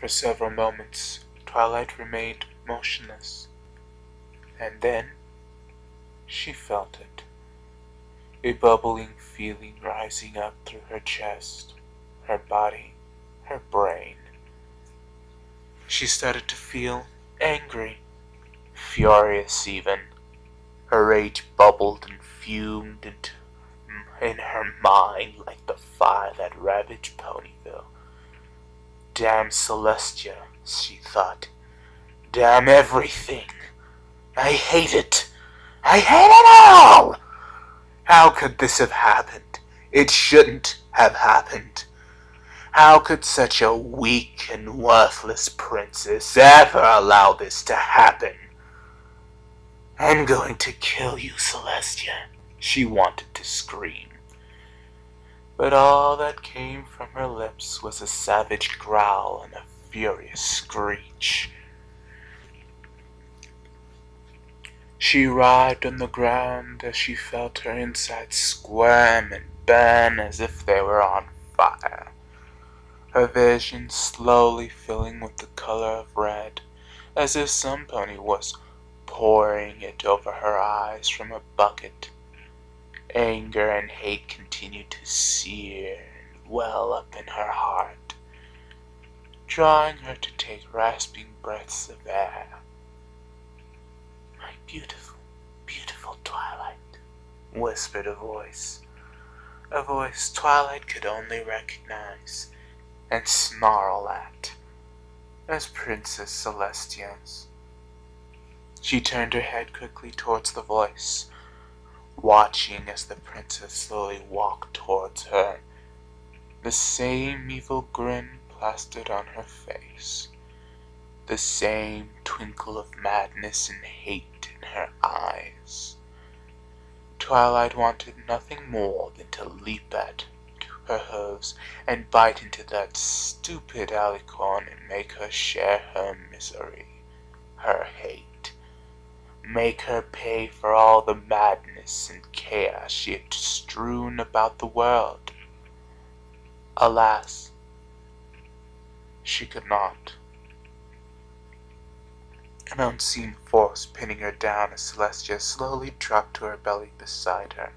For several moments, Twilight remained motionless, and then she felt it, a bubbling feeling rising up through her chest, her body, her brain. She started to feel angry, furious even. Her rage bubbled and fumed in her mind like the fire that ravaged Ponyville. Damn Celestia, she thought. Damn everything. I hate it. I hate it all! How could this have happened? It shouldn't have happened. How could such a weak and worthless princess ever allow this to happen? I'm going to kill you, Celestia, she wanted to scream. But all that came from her lips was a savage growl and a furious screech. She writhed on the ground as she felt her insides squirm and burn as if they were on fire, her vision slowly filling with the color of red, as if some pony was pouring it over her eyes from a bucket. Anger and hate continued to sear and well up in her heart, drawing her to take rasping breaths of air. My beautiful, beautiful Twilight, whispered a voice Twilight could only recognize and snarl at as Princess Celestia's. She turned her head quickly towards the voice, watching as the princess slowly walked towards her, the same evil grin plastered on her face, the same twinkle of madness and hate in her eyes. Twilight wanted nothing more than to leap at her hooves and bite into that stupid alicorn and make her share her misery, her hate. Make her pay for all the madness and chaos she had strewn about the world. Alas, she could not. An unseen force pinning her down as Celestia slowly dropped to her belly beside her.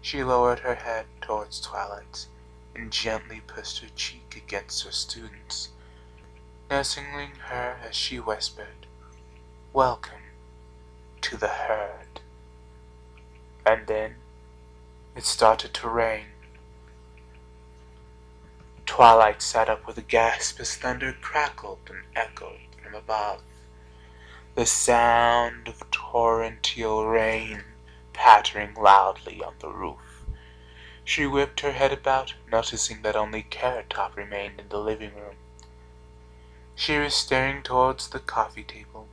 She lowered her head towards Twilight and gently pushed her cheek against her student's, nursing her as she whispered, "Welcome to the herd." And then it started to rain. Twilight sat up with a gasp as thunder crackled and echoed from above, the sound of torrential rain pattering loudly on the roof. She whipped her head about, noticing that only Carrot Top remained in the living room. She was staring towards the coffee table,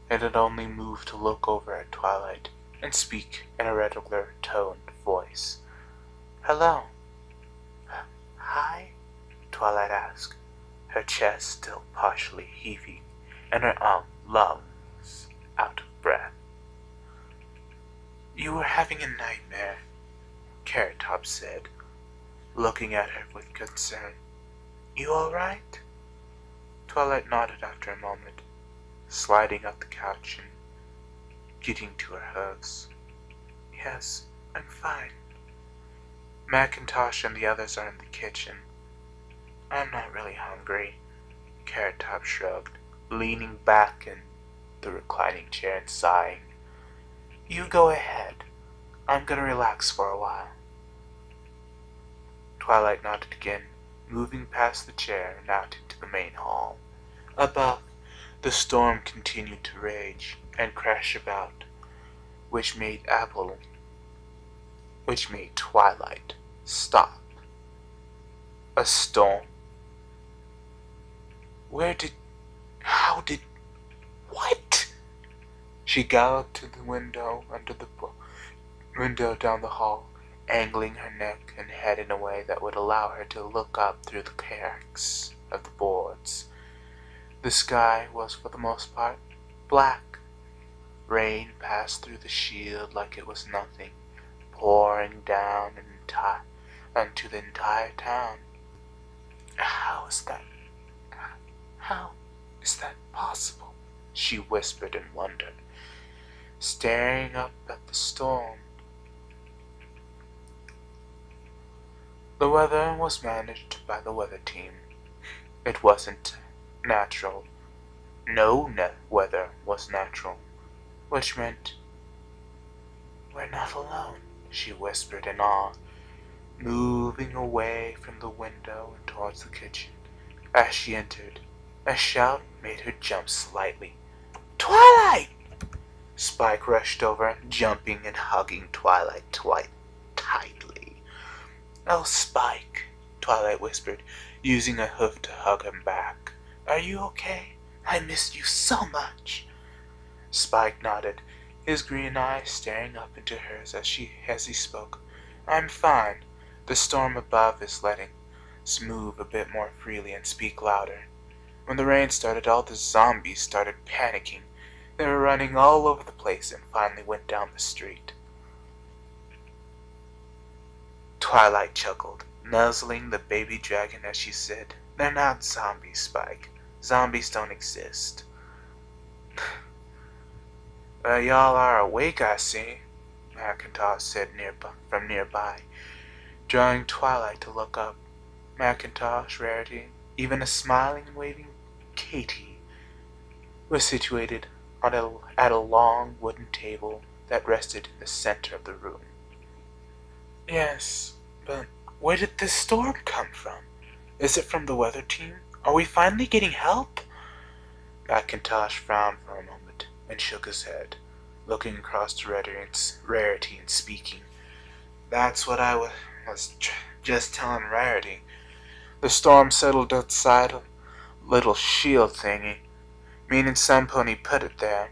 and had only moved to look over at Twilight and speak in a regular toned voice. "Hello." "Hi?" Twilight asked, her chest still partially heaving and her lungs out of breath. "You were having a nightmare," Carrot Top said, looking at her with concern. "You alright?" Twilight nodded after a moment, sliding up the couch and getting to her hooves. "Yes, I'm fine. Macintosh and the others are in the kitchen. I'm not really hungry." Carrot Top shrugged, leaning back in the reclining chair and sighing. "You go ahead. I'm gonna relax for a while." Twilight nodded again, moving past the chair and out into the main hall. Above, the storm continued to rage and crash about, which made Twilight stop. A storm? What? She galloped to the window down the hall, angling her neck and head in a way that would allow her to look up through the cracks of the boards. The sky was for the most part black. Rain passed through the shield like it was nothing, pouring down onto the entire town. How is that she whispered in wonder, staring up at the storm. The weather was managed by the weather team. It wasn't natural. No weather was natural, which meant we're not alone, she whispered in awe, moving away from the window and towards the kitchen. As she entered, a shout made her jump slightly. Twilight! Spike rushed over, jumping and hugging Twilight tightly. Oh, Spike, Twilight whispered, using a hoof to hug him back. Are you okay? I missed you so much. Spike nodded, his green eyes staring up into hers as he spoke. I'm fine. The storm above is letting us move a bit more freely and speak louder. When the rain started, all the zombies started panicking. They were running all over the place and finally went down the street. Twilight chuckled, nuzzling the baby dragon as she said, They're not zombies, Spike. Zombies don't exist. Y'all are awake, I see, Macintosh said from nearby, drawing Twilight to look up. Macintosh, Rarity, even a smiling and waving Katie was situated at a long wooden table that rested in the center of the room. Yes, but where did this storm come from? Is it from the weather team? Are we finally getting help? Macintosh frowned for a moment and shook his head, looking across to Rarity and speaking. That's what I was just telling Rarity. The storm settled outside a little shield thingy, meaning Sunpony put it there.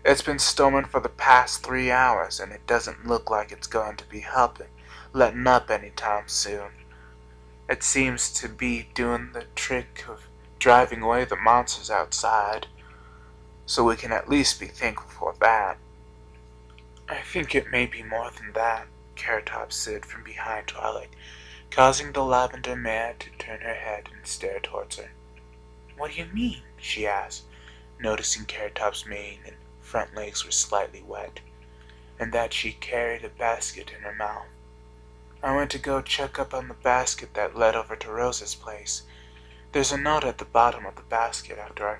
It's been storming for the past 3 hours, and it doesn't look like it's going to be letting up anytime soon. It seems to be doing the trick of driving away the monsters outside, so we can at least be thankful for that. I think it may be more than that, Carrot Top said from behind Twilight, causing the lavender mare to turn her head and stare towards her. What do you mean? She asked, noticing Carrot Top's mane and front legs were slightly wet, and that she carried a basket in her mouth. I went to go check up on the basket that led over to Rosa's place. There's a note at the bottom of the basket after I've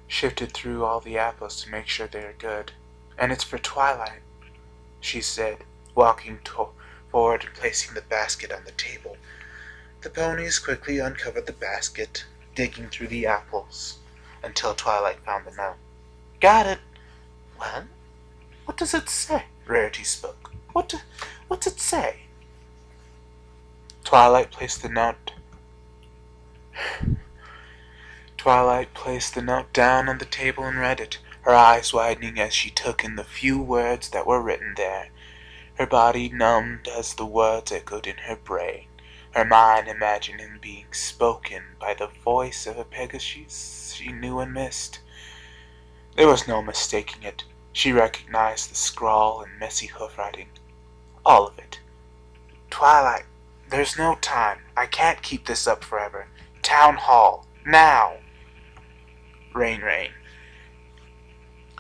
shifted through all the apples to make sure they're good. And it's for Twilight, she said, walking forward and placing the basket on the table. The ponies quickly uncovered the basket, digging through the apples, until Twilight found the note. Got it! Well, what does it say? Rarity spoke. What's it say? Twilight placed the note down on the table and read it, her eyes widening as she took in the few words that were written there. Her body numbed as the words echoed in her brain, her mind imagining being spoken by the voice of a Pegasus she knew and missed. There was no mistaking it. She recognized the scrawl and messy hoofwriting. All of it. Twilight, there's no time. I can't keep this up forever. Town Hall. Now! Rain.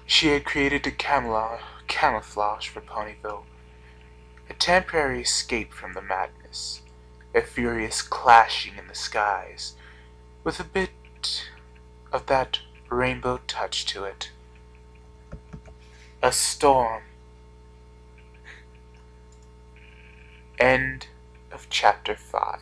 She had created a camouflage for Ponyville. A temporary escape from the madness. A furious clashing in the skies, with a bit of that rainbow touch to it. A storm. End of chapter 5.